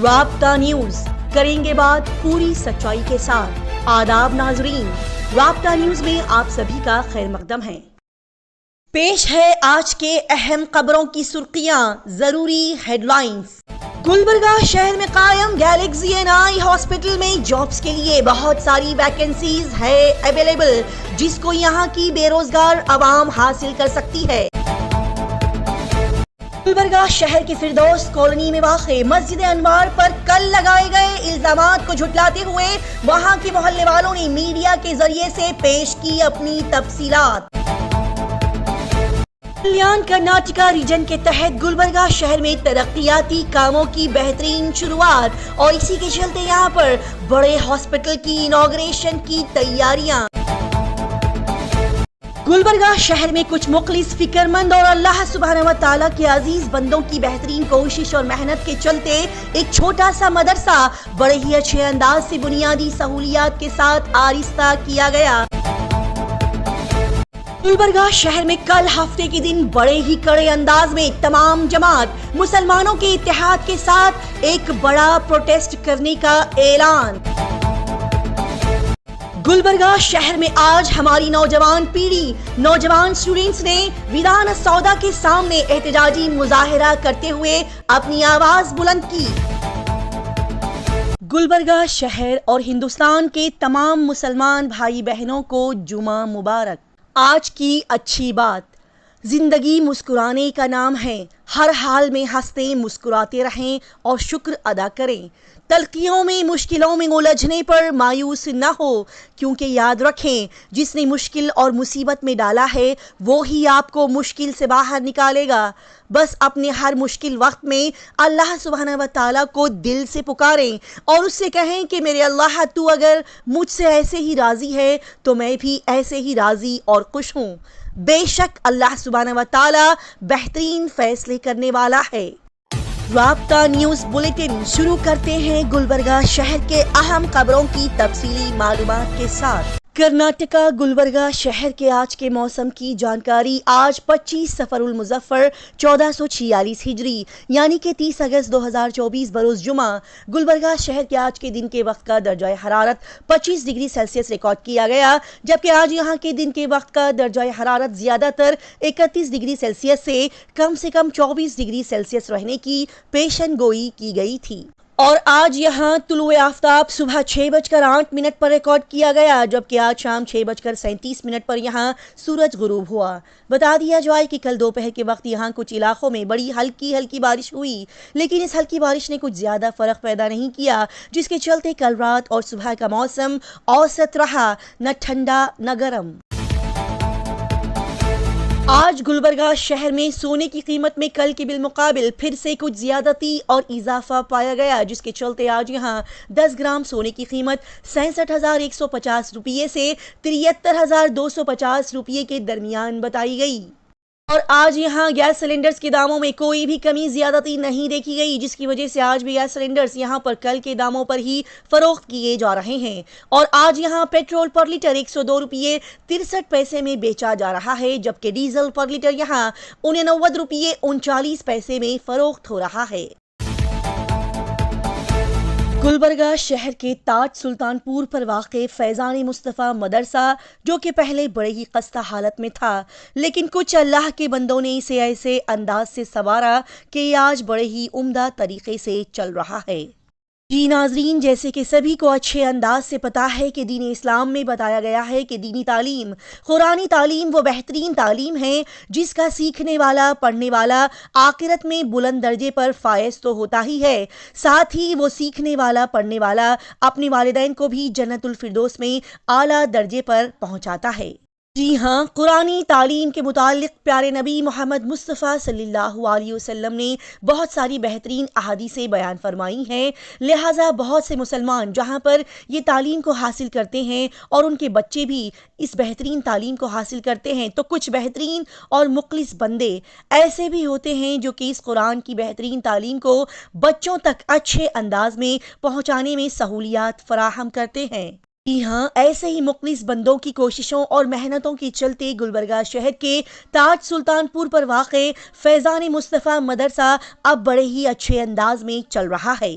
رابطہ نیوز کریں گے بات پوری سچائی کے ساتھ۔ آداب ناظرین، رابطہ نیوز میں آپ سبھی کا خیر مقدم ہے۔ پیش ہے آج کے اہم خبروں کی سرخیاں، ضروری ہیڈ لائنز۔ گلبرگہ شہر میں قائم گیلیکسی این آئی ہاسپٹل میں جابز کے لیے بہت ساری ویکنسیز ہے اویلیبل، جس کو یہاں کی بے روزگار عوام حاصل کر سکتی ہے۔ گلبرگہ شہر کی فردوس کالونی میں واقع مسجد انوار پر کل لگائے گئے الزامات کو جھٹلاتے ہوئے وہاں کے محلے والوں نے میڈیا کے ذریعے سے پیش کی اپنی تفصیلات۔ کلیان کرناٹکا ریجن کے تحت گلبرگہ شہر میں ترقیاتی کاموں کی بہترین شروعات اور اسی کے چلتے یہاں پر بڑے ہاسپٹل کی انوگریشن کی تیاریاں۔ گلبرگہ شہر میں کچھ مخلص، فکر مند اور اللہ سبحانہ و تعالیٰ کے عزیز بندوں کی بہترین کوشش اور محنت کے چلتے ایک چھوٹا سا مدرسہ بڑے ہی اچھے انداز سے بنیادی سہولیات کے ساتھ آرستہ کیا گیا۔ گلبرگہ شہر میں کل ہفتے کے دن بڑے ہی کڑے انداز میں تمام جماعت مسلمانوں کے اتحاد کے ساتھ ایک بڑا پروٹیسٹ کرنے کا اعلان۔ گلبرگہ شہر میں آج ہماری نوجوان پیڑھی، نوجوان اسٹوڈنٹس نے ویدان سودا کے سامنے احتجاجی مظاہرہ کرتے ہوئے اپنی آواز بلند کی۔ گلبرگہ شہر اور ہندوستان کے تمام مسلمان بھائی بہنوں کو جمعہ مبارک۔ آج کی اچھی بات، زندگی مسکرانے کا نام ہے۔ ہر حال میں ہنستے مسکراتے رہیں اور شکر ادا کریں۔ تلخیوں میں، مشکلوں میں الجھنے پر مایوس نہ ہو، کیونکہ یاد رکھیں جس نے مشکل اور مصیبت میں ڈالا ہے وہی آپ کو مشکل سے باہر نکالے گا۔ بس اپنے ہر مشکل وقت میں اللہ سبحانہ و تعالیٰ کو دل سے پکاریں اور اس سے کہیں کہ میرے اللہ، تو اگر مجھ سے ایسے ہی راضی ہے تو میں بھی ایسے ہی راضی اور خوش ہوں۔ بے شک اللہ سبحانہ و تعالیٰ بہترین فیصلے کرنے والا ہے۔ رابطہ نیوز بلیٹن شروع کرتے ہیں گلبرگہ شہر کے اہم خبروں کی تفصیلی معلومات کے ساتھ۔ کرناٹکا گلبرگہ شہر کے آج کے موسم کی جانکاری۔ آج 25 سفر المظفر 1446 ہجری یعنی کہ 30 اگست 2024 بروز جمعہ گلبرگہ شہر کے آج کے دن کے وقت کا درجہ حرارت 25 ڈگری سیلسیس ریکارڈ کیا گیا، جبکہ آج یہاں کے دن کے وقت کا درجہ حرارت زیادہ تر 31 ڈگری سیلسیس سے کم 24 ڈگری سیلسیس رہنے کی پیشن گوئی کی گئی تھی۔ اور آج یہاں طلوع آفتاب صبح 6:08 پر ریکارڈ کیا گیا، جبکہ آج شام 6:37 پر یہاں سورج غروب ہوا۔ بتا دیا جائے کہ کل دوپہر کے وقت یہاں کچھ علاقوں میں بڑی ہلکی بارش ہوئی، لیکن اس ہلکی بارش نے کچھ زیادہ فرق پیدا نہیں کیا، جس کے چلتے کل رات اور صبح کا موسم اوسط رہا، نہ ٹھنڈا نہ گرم۔ آج گلبرگہ شہر میں سونے کی قیمت میں کل کے بالمقابل پھر سے کچھ زیادتی اور اضافہ پایا گیا، جس کے چلتے آج یہاں 10 گرام سونے کی قیمت 66,150 روپیے سے 73,250 روپیے کے درمیان بتائی گئی۔ اور آج یہاں گیس سلنڈرز کے داموں میں کوئی بھی کمی زیادتی نہیں دیکھی گئی، جس کی وجہ سے آج بھی گیس سلنڈرز یہاں پر کل کے داموں پر ہی فروخت کیے جا رہے ہیں۔ اور آج یہاں پیٹرول پر لیٹر 102 روپیے 63 پیسے میں بیچا جا رہا ہے، جبکہ ڈیزل پر لیٹر یہاں 89 روپیے 39 پیسے میں فروخت ہو رہا ہے۔ گلبرگہ شہر کے تاج سلطان پور پر واقع فیضان مصطفیٰ مدرسہ، جو کہ پہلے بڑے ہی خستہ حالت میں تھا، لیکن کچھ اللہ کے بندوں نے اسے ایسے انداز سے سنوارا کہ یہ آج بڑے ہی عمدہ طریقے سے چل رہا ہے۔ جی ناظرین، جیسے کہ سبھی کو اچھے انداز سے پتا ہے کہ دین اسلام میں بتایا گیا ہے کہ دینی تعلیم، قرآنی تعلیم وہ بہترین تعلیم ہے جس کا سیکھنے والا، پڑھنے والا آخرت میں بلند درجے پر فائز تو ہوتا ہی ہے، ساتھ ہی وہ سیکھنے والا، پڑھنے والا اپنے والدین کو بھی جنت الفردوس میں اعلیٰ درجے پر پہنچاتا ہے۔ جی ہاں، قرآنی تعلیم کے متعلق پیارے نبی محمد مصطفیٰ صلی اللہ علیہ وسلم نے بہت ساری بہترین احادیثیں بیان فرمائی ہیں، لہٰذا بہت سے مسلمان جہاں پر یہ تعلیم کو حاصل کرتے ہیں اور ان کے بچے بھی اس بہترین تعلیم کو حاصل کرتے ہیں، تو کچھ بہترین اور مخلص بندے ایسے بھی ہوتے ہیں جو کہ اس قرآن کی بہترین تعلیم کو بچوں تک اچھے انداز میں پہنچانے میں سہولیات فراہم کرتے ہیں۔ جی ہاں، ایسے ہی مخلص بندوں کی کوششوں اور محنتوں کے چلتے گلبرگہ شہر کے تاج سلطان پور پر واقع فیضان مصطفیٰ مدرسہ اب بڑے ہی اچھے انداز میں چل رہا ہے۔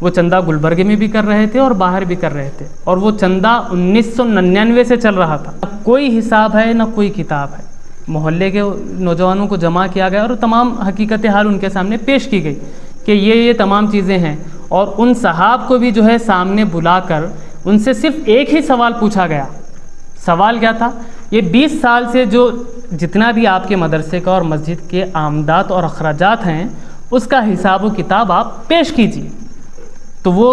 وہ چندہ گلبرگے میں بھی کر رہے تھے اور باہر بھی کر رہے تھے، اور وہ چندہ 1999 سے چل رہا تھا۔ کوئی حساب ہے نہ کوئی کتاب ہے۔ محلے کے نوجوانوں کو جمع کیا گیا اور تمام حقیقت حال ان کے سامنے پیش کی گئی کہ یہ تمام چیزیں ہیں، اور ان صاحب کو بھی جو ہے سامنے بلا کر ان سے صرف ایک ہی سوال پوچھا گیا۔ سوال کیا تھا؟ یہ 20 سال سے جو جتنا بھی آپ کے مدرسے کا اور مسجد کے آمدات اور اخراجات ہیں اس کا حساب و کتاب آپ پیش کیجیے۔ تو وہ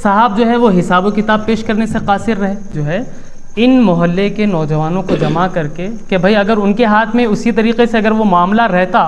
صاحب جو ہے وہ حساب و کتاب پیش کرنے سے قاصر رہے۔ جو ہے ان محلے کے نوجوانوں کو جمع کر کے کہ بھائی اگر ان کے ہاتھ میں اسی طریقے سے اگر وہ معاملہ رہتا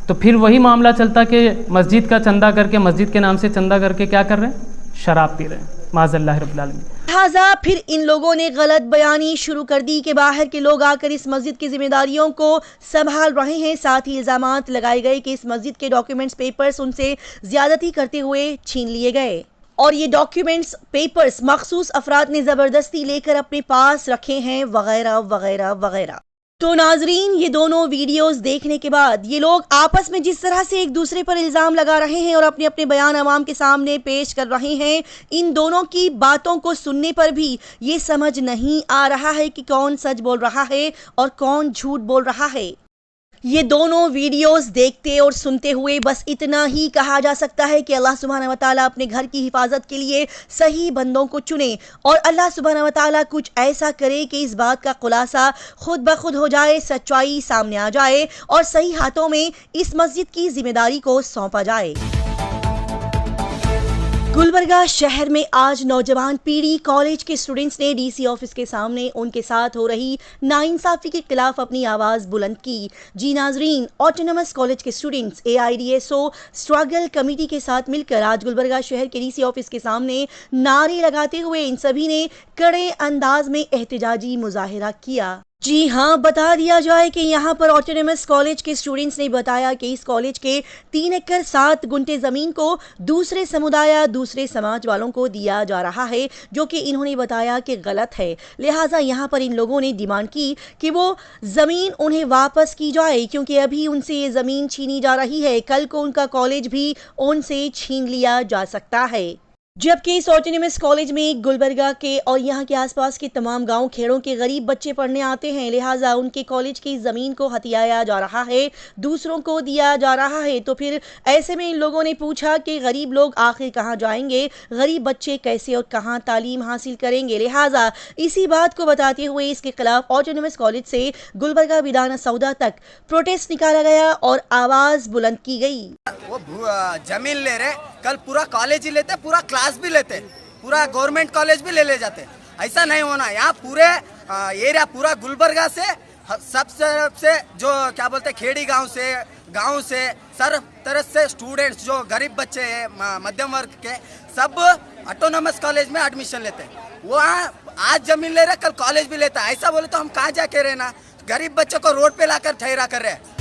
تو پھر وہی معاملہ چلتا کہ مسجد کا چندہ کر کے، مسجد کے نام سے چندہ کر کے کیا کر رہے ہیں؟ شراب پی رہے ہیں، معاذ اللہ رب العالمین۔ لہٰذا پھر ان لوگوں نے غلط بیانی شروع کر دی کہ باہر کے لوگ آ کر اس مسجد کی ذمہ داریوں کو سنبھال رہے ہیں۔ ساتھ ہی الزامات لگائے گئے کہ اس مسجد کے ڈاکیومنٹس پیپرز ان سے زیادتی کرتے ہوئے چھین لیے گئے، اور یہ ڈاکیومنٹس پیپرز مخصوص افراد نے زبردستی لے کر اپنے پاس رکھے ہیں، وغیرہ وغیرہ وغیرہ۔ تو ناظرین، یہ دونوں ویڈیوز دیکھنے کے بعد یہ لوگ آپس میں جس طرح سے ایک دوسرے پر الزام لگا رہے ہیں اور اپنے اپنے بیان عوام کے سامنے پیش کر رہے ہیں، ان دونوں کی باتوں کو سننے پر بھی یہ سمجھ نہیں آ رہا ہے کہ کون سچ بول رہا ہے اور کون جھوٹ بول رہا ہے۔ یہ دونوں ویڈیوز دیکھتے اور سنتے ہوئے بس اتنا ہی کہا جا سکتا ہے کہ اللہ سبحانہ وتعالیٰ اپنے گھر کی حفاظت کے لیے صحیح بندوں کو چنے، اور اللہ سبحانہ وتعالیٰ کچھ ایسا کرے کہ اس بات کا خلاصہ خود بخود ہو جائے، سچائی سامنے آ جائے اور صحیح ہاتھوں میں اس مسجد کی ذمہ داری کو سونپا جائے۔ گلبرگہ شہر میں آج نوجوان پیڑھی کالج کے اسٹوڈنٹس نے ڈی سی آفس کے سامنے ان کے ساتھ ہو رہی ناانصافی کے خلاف اپنی آواز بلند کی۔ جی ناظرین، آٹونومس کالج کے اسٹوڈنٹس AIDSO اسٹرگل کمیٹی کے ساتھ مل کر آج گلبرگہ شہر کے ڈی سی آفس کے سامنے نعرے لگاتے ہوئے ان سبھی نے کڑے انداز میں احتجاجی مظاہرہ کیا۔ جی ہاں، بتا دیا جائے کہ یہاں پر آٹونومس کالج کے اسٹوڈنٹس نے بتایا کہ اس کالج کے 3 ایکڑ 7 گنٹے زمین کو دوسرے سمودایا، دوسرے سماج والوں کو دیا جا رہا ہے، جو کہ انہوں نے بتایا کہ غلط ہے۔ لہٰذا یہاں پر ان لوگوں نے ڈیمانڈ کی کہ وہ زمین انہیں واپس کی جائے، کیونکہ ابھی ان سے یہ زمین چھینی جا رہی ہے، کل کو ان کا کالج بھی ان سے چھین لیا جا سکتا ہے۔ جبکہ اس آٹونومس کالج میں گلبرگہ کے اور یہاں کے آس پاس کے تمام گاؤں کھیڑوں کے غریب بچے پڑھنے آتے ہیں، لہٰذا ان کے کالج کی زمین کو ہتھیایا جا رہا ہے، دوسروں کو دیا جا رہا ہے۔ تو پھر ایسے میں ان لوگوں نے پوچھا کہ غریب لوگ آخر کہاں جائیں گے، غریب بچے کیسے اور کہاں تعلیم حاصل کریں گے۔ لہٰذا اسی بات کو بتاتے ہوئے اس کے خلاف آٹونومس کالج سے گلبرگہ ویدانہ سودا تک پروٹیسٹ نکالا گیا اور آواز بلند کی گئی۔ وہ زمین لے رہے، کل پورا کالج ہی لیتے، پورا کلاس بھی لیتے، پورا گورنمنٹ کالج بھی لے جاتے۔ ایسا نہیں ہونا، یہاں پورے ایریا پورا گلبرگہ سے سب سے جو کیا بولتے کھیڑی گاؤں سے سر طرح سے اسٹوڈنٹس جو غریب بچے ہیں مدھیم ورگ کے، سب آٹونومس کالج میں ایڈمیشن لیتے۔ وہاں آج زمین لے رہے، کل کالج بھی لیتا۔ ایسا بولے تو ہم کہاں جا کے رہنا؟ غریب بچوں کو روڈ پہ لا کر ٹھہرا کر رہے۔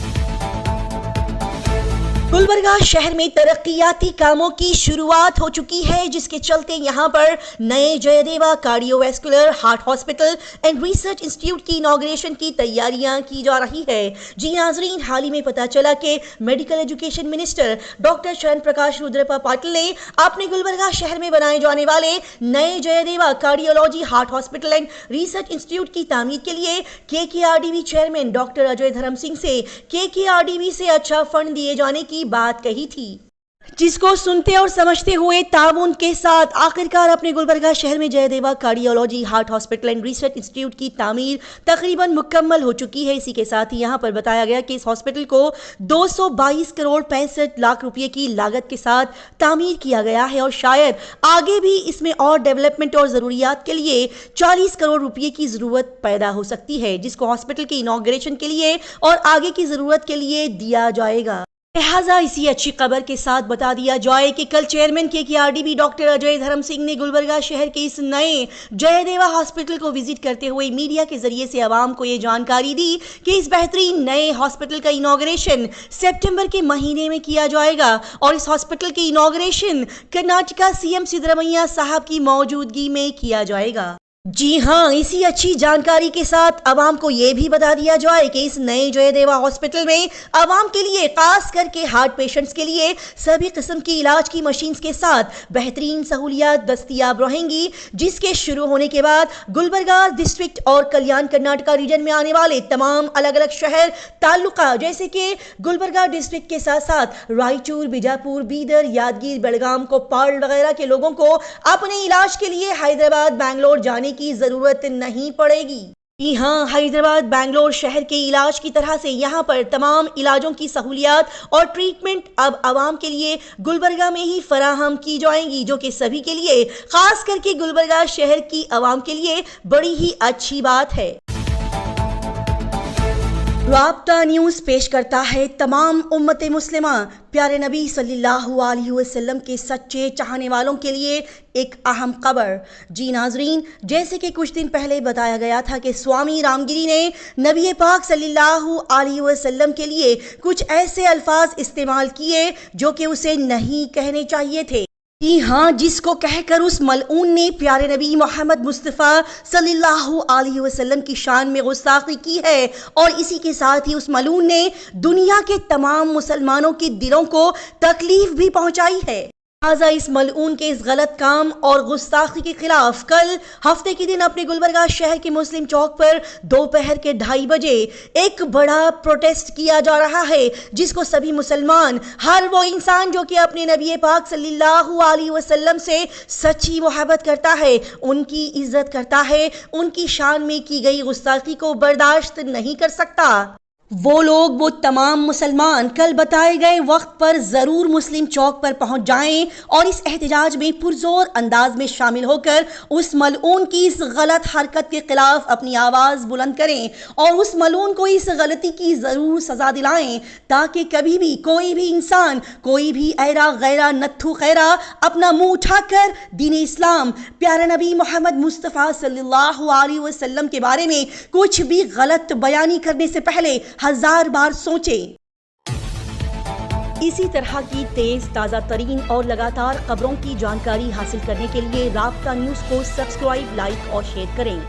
گلبرگہ شہر میں ترقیاتی کاموں کی شروعات ہو چکی ہے، جس کے چلتے یہاں پر نئے Jayadeva cardiovascular heart hospital and research institute کی انوگریشن کی تیاریاں کی جا رہی ہے۔ جی ناظرین، حال ہی میں پتہ چلا کہ میڈیکل ایجوکیشن منسٹر ڈاکٹر شرن پرکاش رودرپا پاٹل نے اپنے گلبرگہ شہر میں بنائے جانے والے نئے Jayadeva cardiology heart hospital and research institute کی تعمیر کے لیے KKRDB چیئرمین ڈاکٹر اجے دھرم سنگھ سے KKRDB سے اچھا فنڈ دیے جانے کی بات کہی تھی، جس کو سنتے اور سمجھتے ہوئے تعاون کے ساتھ آخرکار اپنے گلبرگہ شہر میں Jayadeva cardiology heart hospital and research institute کی تعمیر تقریباً مکمل ہو چکی ہے۔ اسی کے ساتھ ہی یہاں پر بتایا گیا کہ اس ہاسپٹل کو 222 کروڑ 65 لاکھ روپے کی لاگت کے ساتھ تعمیر کیا گیا ہے، اور شاید آگے بھی اس میں اور ڈیولپمنٹ اور ضروریات کے لیے 40 کروڑ روپے کی ضرورت پیدا ہو سکتی ہے، جس کو ہاسپٹل کی انوگریشن کے لیے اور آگے کی ضرورت کے لیے دیا جائے گا۔ لہٰذا اسی اچھی خبر کے ساتھ بتا دیا جائے کہ کل چیئرمین KKRDB ڈاکٹر اجے دھرم سنگھ نے گلبرگہ شہر کے اس نئے جے دیوا ہاسپٹل کو وزٹ کرتے ہوئے میڈیا کے ذریعے سے عوام کو یہ جانکاری دی کہ اس بہترین نئے ہاسپٹل کا انوگریشن سپٹمبر کے مہینے میں کیا جائے گا، اور اس ہاسپٹل کی انوگریشن کرناٹکا CM سدرامیا صاحب کی موجودگی میں کیا جائے گا۔ جی ہاں، اسی اچھی جانکاری کے ساتھ عوام کو یہ بھی بتا دیا جائے کہ اس نئے جے دیوا ہاسپٹل میں عوام کے لیے، خاص کر کے ہارٹ پیشنٹس کے لیے سبھی قسم کی علاج کی مشینز کے ساتھ بہترین سہولیات دستیاب رہیں گی، جس کے شروع ہونے کے بعد گلبرگہ ڈسٹرکٹ اور کلیان کرناٹکا ریجن میں آنے والے تمام الگ الگ شہر تعلقہ جیسے کہ گلبرگہ ڈسٹرکٹ کے ساتھ ساتھ رائچور، بیجاپور، بیدر، یادگیر، بلگام، کوپال وغیرہ کے لوگوں کو اپنے علاج کے لیے حیدرآباد، بنگلور جانے کی ضرورت نہیں پڑے گی۔ جی ہاں، حیدرآباد، بنگلور شہر کے علاج کی طرح سے یہاں پر تمام علاجوں کی سہولیات اور ٹریٹمنٹ اب عوام کے لیے گلبرگہ میں ہی فراہم کی جائیں گی، جو کہ سبھی کے لیے، خاص کر کے گلبرگہ شہر کی عوام کے لیے بڑی ہی اچھی بات ہے۔ رابطہ نیوز پیش کرتا ہے تمام امت مسلمہ پیارے نبی صلی اللہ علیہ وسلم کے سچے چاہنے والوں کے لیے ایک اہم خبر۔ جی ناظرین، جیسے کہ کچھ دن پہلے بتایا گیا تھا کہ سوامی رام گری نے نبی پاک صلی اللہ علیہ وسلم کے لیے کچھ ایسے الفاظ استعمال کیے جو کہ اسے نہیں کہنے چاہیے تھے۔ جی ہاں، جس کو کہہ کر اس ملعون نے پیارے نبی محمد مصطفیٰ صلی اللہ علیہ وسلم کی شان میں گستاخی کی ہے، اور اسی کے ساتھ ہی اس ملعون نے دنیا کے تمام مسلمانوں کے دلوں کو تکلیف بھی پہنچائی ہے۔ لہٰذا اس ملعون کے اس غلط کام اور گستاخی کے خلاف کل ہفتے کے دن اپنے گلبرگہ شہر کے مسلم چوک پر دوپہر کے 2:30 بجے ایک بڑا پروٹیسٹ کیا جا رہا ہے، جس کو سبھی مسلمان، ہر وہ انسان جو کہ اپنے نبی پاک صلی اللہ علیہ وسلم سے سچی محبت کرتا ہے، ان کی عزت کرتا ہے، ان کی شان میں کی گئی گستاخی کو برداشت نہیں کر سکتا۔ وہ لوگ، وہ تمام مسلمان کل بتائے گئے وقت پر ضرور مسلم چوک پر پہنچ جائیں اور اس احتجاج میں پرزور انداز میں شامل ہو کر اس ملعون کی اس غلط حرکت کے خلاف اپنی آواز بلند کریں اور اس ملعون کو اس غلطی کی ضرور سزا دلائیں، تاکہ کبھی بھی کوئی بھی انسان، کوئی بھی ایرا غیرہ نتھو خیرہ اپنا منہ اٹھا کر دین اسلام، پیارے نبی محمد مصطفیٰ صلی اللہ علیہ وسلم کے بارے میں کچھ بھی غلط بیانی کرنے سے پہلے 1000 بار سوچیں۔ اسی طرح کی تیز، تازہ ترین اور لگاتار خبروں کی جانکاری حاصل کرنے کے لیے رابطہ نیوز کو سبسکرائب، لائک اور شیئر کریں۔